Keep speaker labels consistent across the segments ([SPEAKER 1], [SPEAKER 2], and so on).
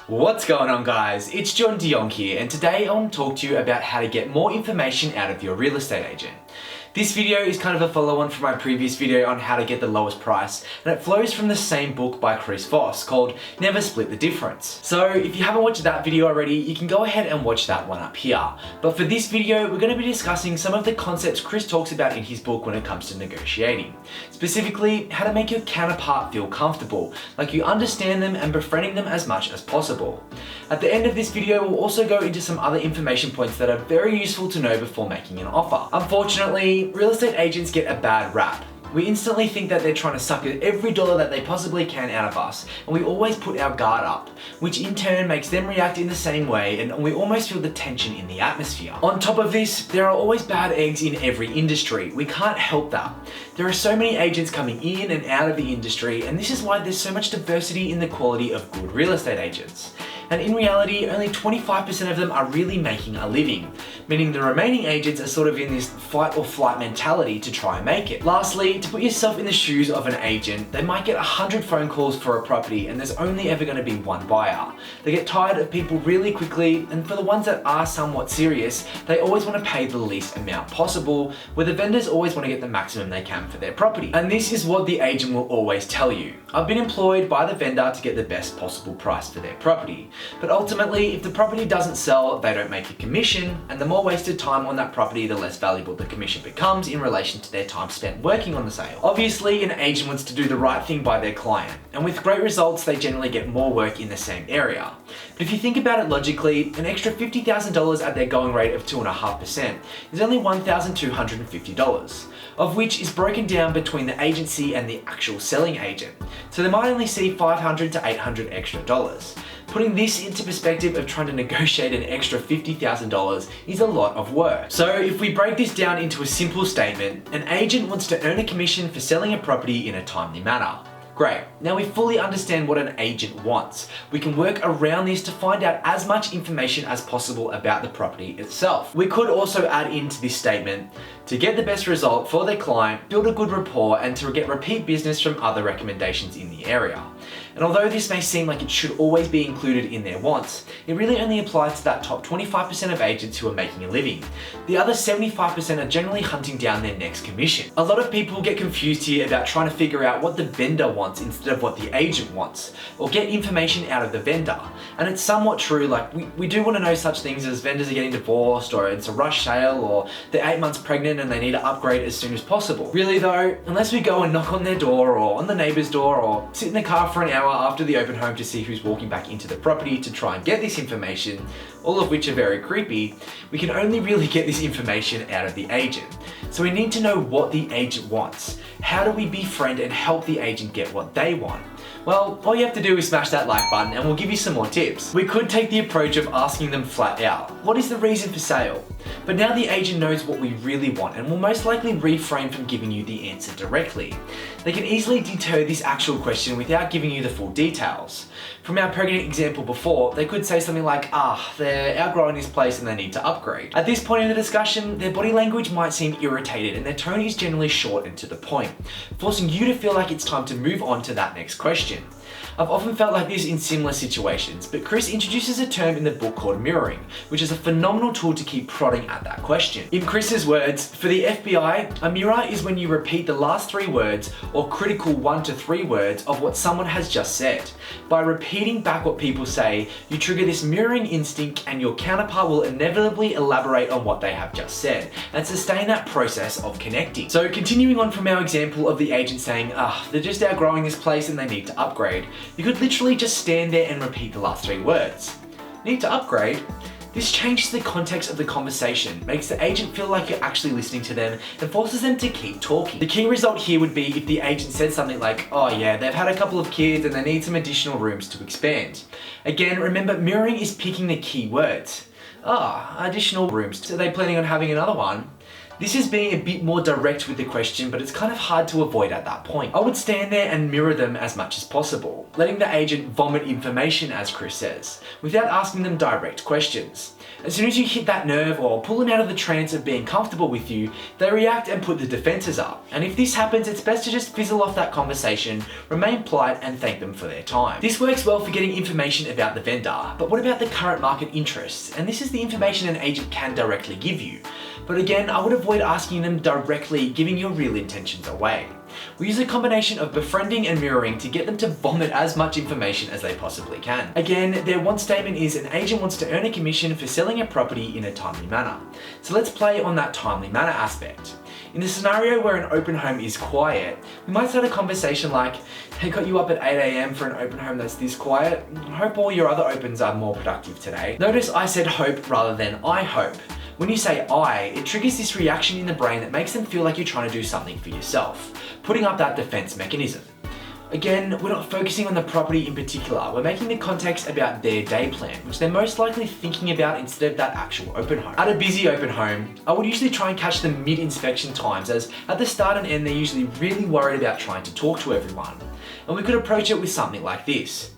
[SPEAKER 1] What's going on, guys? It's John DeYonk here, and today I want to talk to you about how to get more information out of your real estate agent. This video is kind of a follow-on from my previous video on how to get the lowest price, and it flows from the same book by Chris Voss called Never Split the Difference. So if you haven't watched that video already, you can go ahead and watch that one up here. But for this video, we're going to be discussing some of the concepts Chris talks about in his book when it comes to negotiating. Specifically, how to make your counterpart feel comfortable, like you understand them, and befriending them as much as possible. At the end of this video, we'll also go into some other information points that are very useful to know before making an offer. Unfortunately, real estate agents get a bad rap. We instantly think that they're trying to suck every dollar that they possibly can out of us, and we always put our guard up, which in turn makes them react in the same way, and we almost feel the tension in the atmosphere. On top of this, there are always bad eggs in every industry. We can't help that. There are so many agents coming in and out of the industry, and this is why there's so much diversity in the quality of good real estate agents. And in reality, only 25% of them are really making a living, meaning the remaining agents are sort of in this fight or flight mentality to try and make it. Lastly, to put yourself in the shoes of an agent, they might get 100 phone calls for a property and there's only ever going to be one buyer. They get tired of people really quickly, and for the ones that are somewhat serious, they always want to pay the least amount possible, where the vendors always want to get the maximum they can for their property. And this is what the agent will always tell you. I've been employed by the vendor to get the best possible price for their property. But ultimately, if the property doesn't sell, they don't make a commission, and the more wasted time on that property, the less valuable the commission becomes in relation to their time spent working on the sale. Obviously, an agent wants to do the right thing by their client, and with great results, they generally get more work in the same area. But if you think about it logically, an extra $50,000 at their going rate of 2.5% is only $1,250, of which is broken down between the agency and the actual selling agent. So they might only see $500 to $800 extra dollars. Putting this into perspective of trying to negotiate an extra $50,000 is a lot of work. So if we break this down into a simple statement, an agent wants to earn a commission for selling a property in a timely manner. Great, now we fully understand what an agent wants. We can work around this to find out as much information as possible about the property itself. We could also add into this statement to get the best result for their client, build a good rapport, and to get repeat business from other recommendations in the area. And although this may seem like it should always be included in their wants, it really only applies to that top 25% of agents who are making a living. The other 75% are generally hunting down their next commission. A lot of people get confused here about trying to figure out what the vendor wants instead of what the agent wants, or get information out of the vendor. And it's somewhat true, like we do want to know such things as vendors are getting divorced, or it's a rush sale, or they're 8 months pregnant and they need to upgrade as soon as possible. Really though, unless we go and knock on their door or on the neighbor's door or sit in the car for an hour after the open home to see who's walking back into the property to try and get this information, all of which are very creepy, we can only really get this information out of the agent. So we need to know what the agent wants. How do we befriend and help the agent get what they want? Well, all you have to do is smash that like button and we'll give you some more tips. We could take the approach of asking them flat out, what is the reason for sale? But now the agent knows what we really want and will most likely refrain from giving you the answer directly. They can easily deter this actual question without giving you the full details. From our pregnant example before, they could say something like, they're outgrowing this place and they need to upgrade. At this point in the discussion, their body language might seem irritated and their tone is generally short and to the point, forcing you to feel like it's time to move on to that next question. I've often felt like this in similar situations, but Chris introduces a term in the book called mirroring, which is a phenomenal tool to keep prodding at that question. In Chris's words, for the FBI, a mirror is when you repeat the last 3 words or critical 1 to 3 words of what someone has just said. By repeating back what people say, you trigger this mirroring instinct and your counterpart will inevitably elaborate on what they have just said and sustain that process of connecting. So continuing on from our example of the agent saying, they're just outgrowing this place and they need to upgrade, you could literally just stand there and repeat the last 3 words. Need to upgrade? This changes the context of the conversation, makes the agent feel like you're actually listening to them, and forces them to keep talking. The key result here would be if the agent said something like, they've had a couple of kids and they need some additional rooms to expand. Again, remember, mirroring is picking the key words. Additional rooms. So are they planning on having another one? This is being a bit more direct with the question, but it's kind of hard to avoid at that point. I would stand there and mirror them as much as possible, letting the agent vomit information, as Chris says, without asking them direct questions. As soon as you hit that nerve or pull them out of the trance of being comfortable with you, they react and put the defenses up. And if this happens, it's best to just fizzle off that conversation, remain polite and thank them for their time. This works well for getting information about the vendor, but what about the current market interests? And this is the information an agent can directly give you. But again, I would avoid asking them directly, giving your real intentions away. We use a combination of befriending and mirroring to get them to vomit as much information as they possibly can. Again, their one statement is an agent wants to earn a commission for selling a property in a timely manner. So let's play on that timely manner aspect. In a scenario where an open home is quiet, we might start a conversation like, hey, got you up at 8 AM for an open home that's this quiet? Hope all your other opens are more productive today. Notice I said hope rather than I hope. When you say I, it triggers this reaction in the brain that makes them feel like you're trying to do something for yourself, putting up that defense mechanism. Again, we're not focusing on the property in particular, we're making the context about their day plan, which they're most likely thinking about instead of that actual open home. At a busy open home, I would usually try and catch them mid-inspection times, as at the start and end they're usually really worried about trying to talk to everyone. And we could approach it with something like this.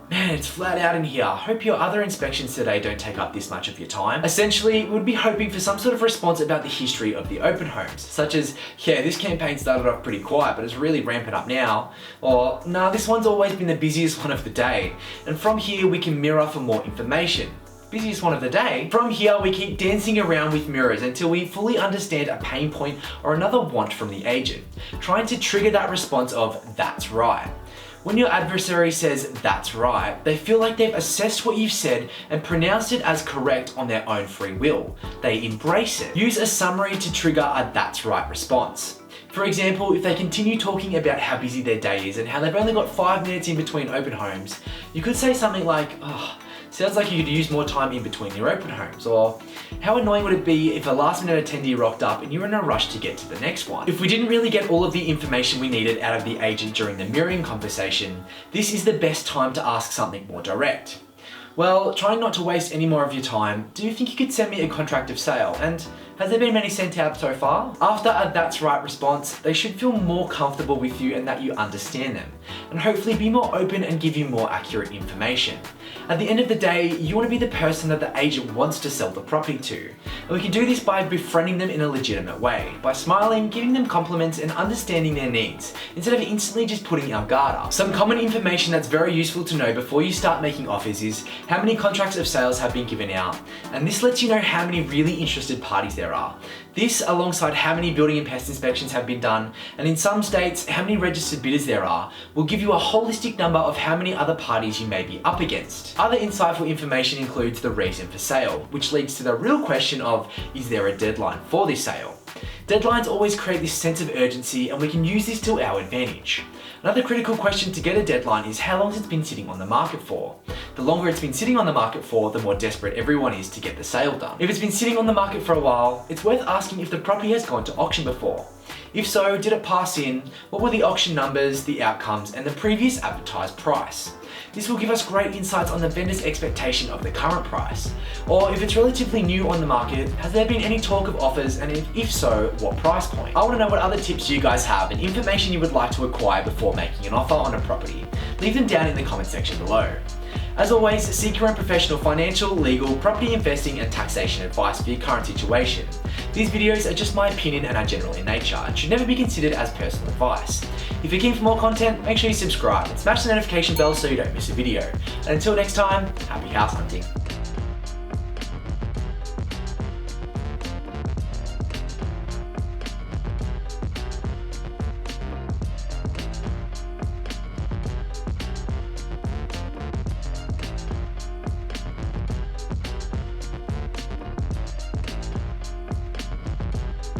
[SPEAKER 1] Man, it's flat out in here. Hope your other inspections today don't take up this much of your time. Essentially, we'd be hoping for some sort of response about the history of the open homes, such as, yeah, this campaign started off pretty quiet, but it's really ramping up now. Or, nah, this one's always been the busiest one of the day. And from here, we can mirror for more information. Busiest one of the day. From here, we keep dancing around with mirrors until we fully understand a pain point or another want from the agent, trying to trigger that response of, that's right. When your adversary says, that's right, they feel like they've assessed what you've said and pronounced it as correct on their own free will. They embrace it. Use a summary to trigger a that's right response. For example, if they continue talking about how busy their day is and how they've only got 5 minutes in between open homes, you could say something like, oh, sounds like you could use more time in between your open homes, or how annoying would it be if a last minute attendee rocked up and you were in a rush to get to the next one? If we didn't really get all of the information we needed out of the agent during the mirroring conversation, this is the best time to ask something more direct. Well, trying not to waste any more of your time, do you think you could send me a contract of sale? And has there been many sent out so far? After a that's right response, they should feel more comfortable with you and that you understand them, and hopefully be more open and give you more accurate information. At the end of the day, you want to be the person that the agent wants to sell the property to. And we can do this by befriending them in a legitimate way, by smiling, giving them compliments and understanding their needs, instead of instantly just putting our guard up. Some common information that's very useful to know before you start making offers is how many contracts of sales have been given out, and this lets you know how many really interested parties there are. This, alongside how many building and pest inspections have been done, and in some states, how many registered bidders there are, will give you a holistic number of how many other parties you may be up against. Other insightful information includes the reason for sale, which leads to the real question of, is there a deadline for this sale? Deadlines always create this sense of urgency, and we can use this to our advantage. Another critical question to get a deadline is how long it's been sitting on the market for. The longer it's been sitting on the market for, the more desperate everyone is to get the sale done. If it's been sitting on the market for a while, it's worth asking if the property has gone to auction before. If so, did it pass in? What were the auction numbers, the outcomes, and the previous advertised price? This will give us great insights on the vendor's expectation of the current price. Or if it's relatively new on the market, has there been any talk of offers, and if so, what price point? I want to know what other tips you guys have and information you would like to acquire before making an offer on a property. Leave them down in the comment section below. As always, seek your own professional financial, legal, property investing and taxation advice for your current situation. These videos are just my opinion and are general in nature and should never be considered as personal advice. If you're keen for more content, make sure you subscribe and smash the notification bell so you don't miss a video. And until next time, happy house hunting.